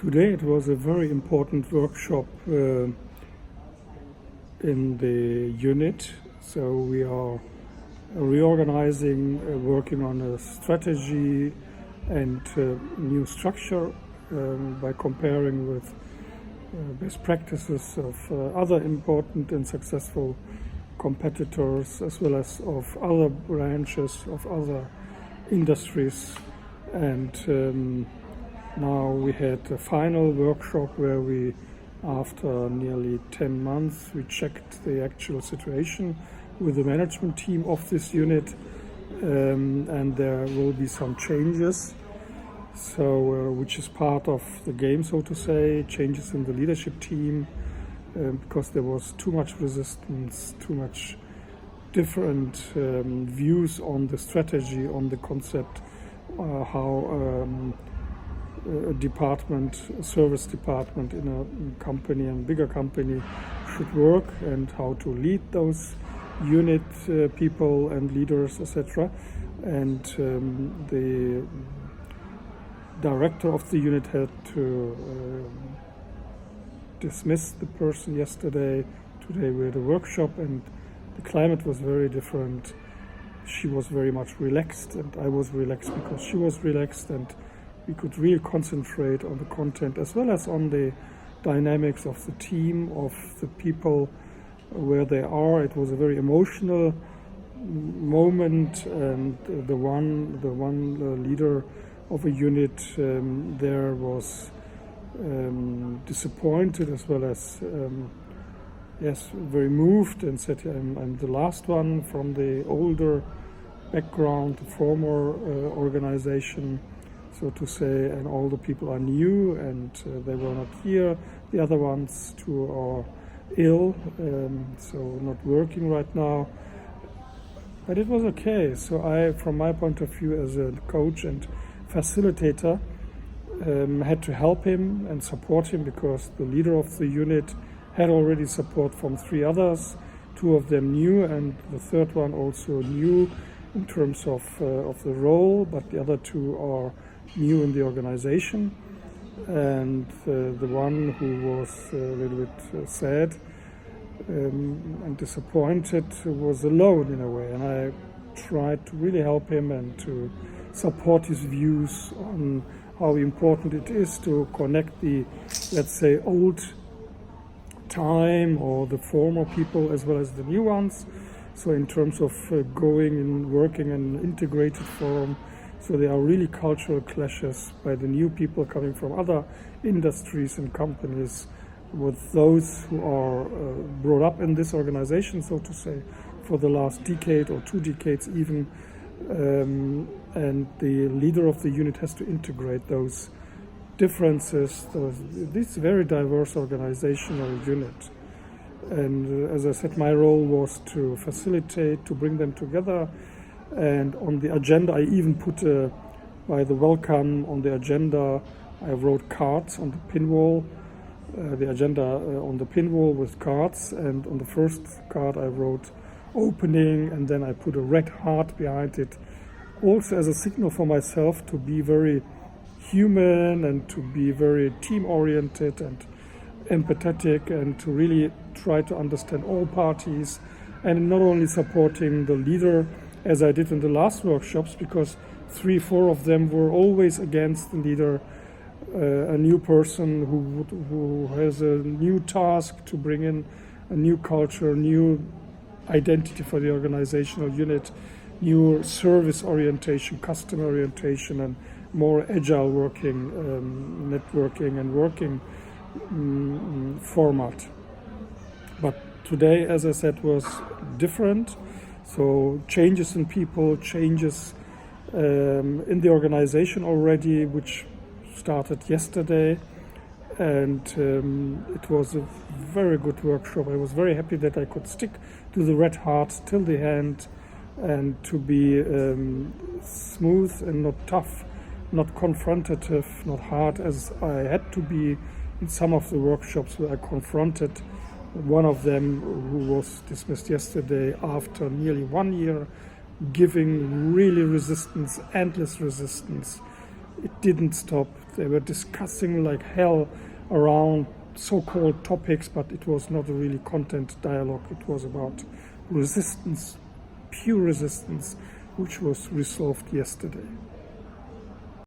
Today it was a very important workshop in the unit. So we are reorganizing, working on a strategy and new structure by comparing with best practices of other important and successful competitors, as well as of other branches of other industries. And now we had a final workshop where we, after nearly 10 months, we checked the actual situation with the management team of this unit, and there will be some changes, so which is part of the game, so to say, changes in the leadership team, because there was too much resistance, too much different views on the strategy, on the concept, how a service department in a company, and bigger company, should work, and how to lead those unit people and leaders, etc. And the director of the unit had to dismiss the person yesterday. Today we had a workshop, and the climate was very different. She was very much relaxed, and I was relaxed because she was relaxed, and we could really concentrate on the content as well as on the dynamics of the team, of the people, where they are. It was a very emotional moment, and the one leader of a unit there was disappointed, as well as very moved, and said, I'm the last one from the older background, the former organization, so to say, and all the people are new, and they were not here. The other ones too are ill, so not working right now. But it was okay. So I, from my point of view as a coach and facilitator, had to help him and support him, because the leader of the unit had already support from 3 others, 2 of them new, and the third one also new in terms of the role, but the other 2 are new in the organization. And the one who was a little bit sad and disappointed was alone in a way, and I tried to really help him and to support his views on how important it is to connect the, let's say, old time or the former people as well as the new ones. So in terms of going and working in an integrated forum, so there are really cultural clashes by the new people coming from other industries and companies with those who are brought up in this organization, so to say, for the last decade or 2 decades even. And the leader of the unit has to integrate those differences, this very diverse organizational unit. And as I said, my role was to facilitate, to bring them together. And on the agenda, I even put, by the welcome on the agenda, I wrote cards on the pin wall, the agenda on the pin wall with cards. And on the first card, I wrote opening, and then I put a red heart behind it, also as a signal for myself to be very human and to be very team-oriented and empathetic, and to really try to understand all parties, and not only supporting the leader as I did in the last workshops, because 3-4 of them were always against the leader, a new person who has a new task to bring in a new culture, new identity for the organizational unit, new service orientation, customer orientation, and more agile working, networking and working format. But today, as I said, was different. So changes in people, changes in the organization already, which started yesterday. And it was a very good workshop. I was very happy that I could stick to the red heart till the end, and to be smooth and not tough, not confrontative, not hard as I had to be in some of the workshops where I confronted one of them who was dismissed yesterday after nearly 1 year, giving really resistance, endless resistance. It didn't stop. They were discussing like hell around so-called topics, but it was not a really content dialogue. It was about resistance, pure resistance, which was resolved yesterday.